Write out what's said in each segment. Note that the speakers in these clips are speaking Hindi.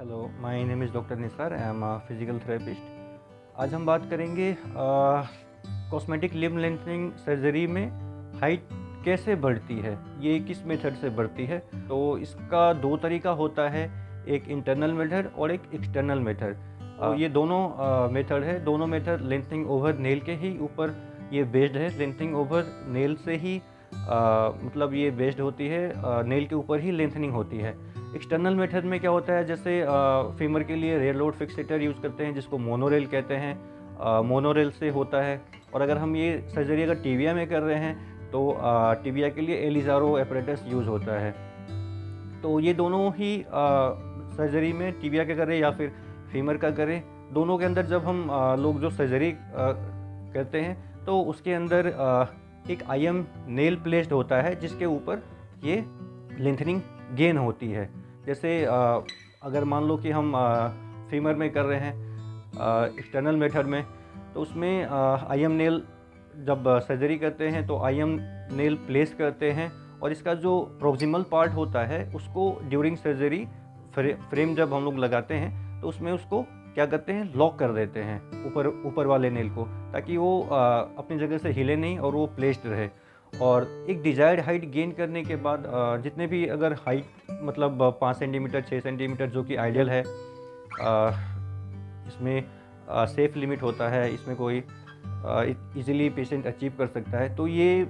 Hello, my name is doctor Nisar. I am a physical therapist. आज हम बात करेंगे कॉस्मेटिक लिम्ब लेंथनिंग सर्जरी में हाइट कैसे बढ़ती है, ये किस मेथड से बढ़ती है। तो इसका दो तरीका होता है, एक इंटरनल मेथड और एक एक्सटर्नल मेथड। ये दोनों मेथड है, दोनों मेथड लेंथनिंग ओवर नेल के ही ऊपर ये बेस्ड है। लेंथनिंग ओवर नेल से ही मतलब ये बेस्ड होती है, नेल के ऊपर ही लेंथनिंग होती है। एक्सटर्नल मेथड में क्या होता है, जैसे फीमर के लिए रेयर लोड फिक्सेटर यूज़ करते हैं जिसको मोनोरेल कहते हैं। मोनोरेल से होता है। और अगर हम ये सर्जरी अगर टिबिया में कर रहे हैं तो टिबिया के लिए एलिजारो एपरेटस यूज़ होता है। तो ये दोनों ही सर्जरी में टिबिया का करें या फिर फीमर का करें, दोनों के अंदर जब हम लोग जो सर्जरी करते हैं तो उसके अंदर एक आईएम नेल प्लेस्ड होता है जिसके ऊपर ये लेंथनिंग गेन होती है। जैसे अगर मान लो कि हम फीमर में कर रहे हैं एक्सटर्नल मेथड में, तो उसमें आईएम नेल जब सर्जरी करते हैं तो आईएम नेल प्लेस करते हैं और इसका जो प्रोक्सिमल पार्ट होता है उसको ड्यूरिंग सर्जरी फ्रेम जब हम लोग लगाते हैं तो उसमें उसको क्या करते हैं, लॉक कर देते हैं ऊपर वाले नेल को, ताकि वो अपनी जगह से हिले नहीं और वो प्लेस्ड रहे। और एक डिजायर्ड हाइट गेन करने के बाद जितने भी अगर हाइट मतलब 5 सेंटीमीटर 6 सेंटीमीटर जो कि आइडियल है, इसमें सेफ लिमिट होता है, इसमें कोई इजीली पेशेंट अचीव कर सकता है। तो ये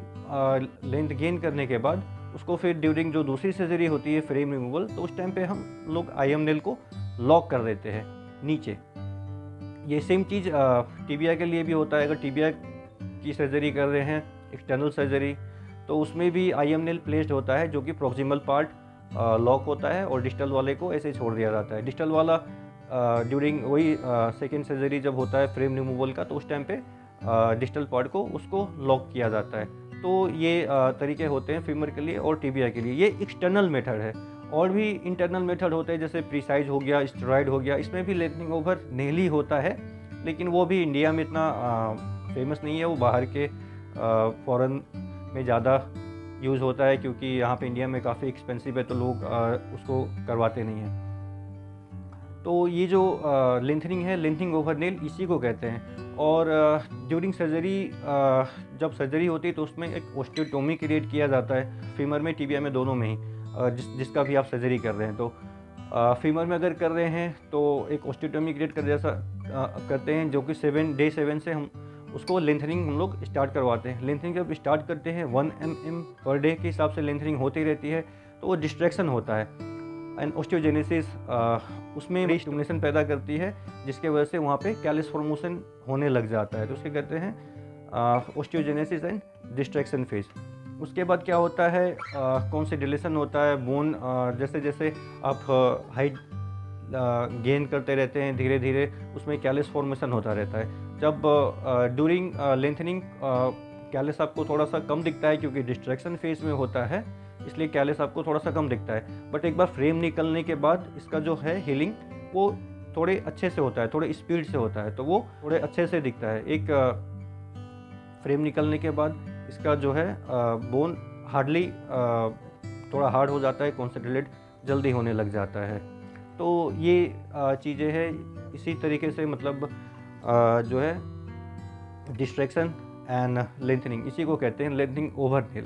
लेंथ गेन करने के बाद उसको फिर ड्यूरिंग जो दूसरी सर्जरी होती है फ्रेम रिमूवल, तो उस टाइम पे हम लोग आईएम नेल को लॉक कर देते हैं नीचे। ये सेम चीज़ टिबिया के लिए भी होता है। अगर टिबिया की सर्जरी कर रहे हैं एक्सटर्नल सर्जरी, तो उसमें भी आईएम नेल प्लेस्ड होता है जो कि प्रोक्सिमल पार्ट लॉक होता है और डिस्टल वाले को ऐसे छोड़ दिया जाता है। डिस्टल वाला ड्यूरिंग वही सेकेंड सर्जरी जब होता है फ्रेम रिमूवल का, तो उस टाइम पे डिस्टल पार्ट को उसको लॉक किया जाता है। तो ये तरीके होते हैं फीमर के लिए और टिबिया के लिए। ये एक्सटर्नल मेथड है। और भी इंटरनल मेथड होते हैं, जैसे प्रीसाइज हो गया, स्टेरॉयड हो गया, इसमें भी लेंथनिंग ओवर नेल ही होता है, लेकिन वो भी इंडिया में इतना फेमस नहीं है। वो बाहर के फॉरेन में ज़्यादा यूज़ होता है, क्योंकि यहाँ पे इंडिया में काफ़ी एक्सपेंसिव है तो लोग उसको करवाते नहीं हैं। तो ये जो लेंथनिंग है, लेंथनिंग ओवर नेल, इसी को कहते हैं। और ड्यूरिंग सर्जरी जब सर्जरी होती है तो उसमें एक ओस्टियोटोमी क्रिएट किया जाता है, फीमर में टिबिया में दोनों में ही, जिसका भी आप सर्जरी कर रहे हैं। तो फीमर में अगर कर रहे हैं तो एक ओस्टियोटोमी क्रिएट कर जैसा करते हैं, जो कि डे 7 से हम उसको लेंथनिंग हम लोग स्टार्ट करवाते हैं। लेंथनिंग जब स्टार्ट करते हैं 1 mm पर डे के हिसाब से लेंथनिंग होती रहती है, तो वो डिस्ट्रैक्शन होता है एंड ओस्टियोजेनेसिस उसमें स्टिमुलेशन पैदा करती है, जिसके वजह से वहाँ पे कैलस फॉर्मेशन होने लग जाता है। तो उसके कहते हैं ओस्टियोजेनेसिस एंड डिस्ट्रैक्शन फेज। उसके बाद क्या होता है, कॉन्सिडिलेशन होता है। बोन जैसे जैसे आप हाइट गेन करते रहते हैं, धीरे धीरे उसमें कैलस फॉर्मेशन होता रहता है। जब ड्यूरिंग लेंथनिंग कैलस आपको थोड़ा सा कम दिखता है, क्योंकि डिस्ट्रैक्शन फेज में होता है, इसलिए कैलस आपको थोड़ा सा कम दिखता है। बट एक बार फ्रेम निकलने के बाद इसका जो है हीलिंग वो थोड़े अच्छे से होता है, थोड़े स्पीड से होता है, तो वो थोड़े अच्छे से दिखता है। एक फ्रेम निकलने के बाद इसका जो है बोन हार्डली थोड़ा हार्ड हो जाता है, कॉन्सेंट्रेट जल्दी होने लग जाता है। तो ये चीज़ें हैं। इसी तरीके से मतलब जो है डिस्ट्रैक्शन एंड लेंथनिंग, इसी को कहते हैं लेंथनिंग ओवर नेल।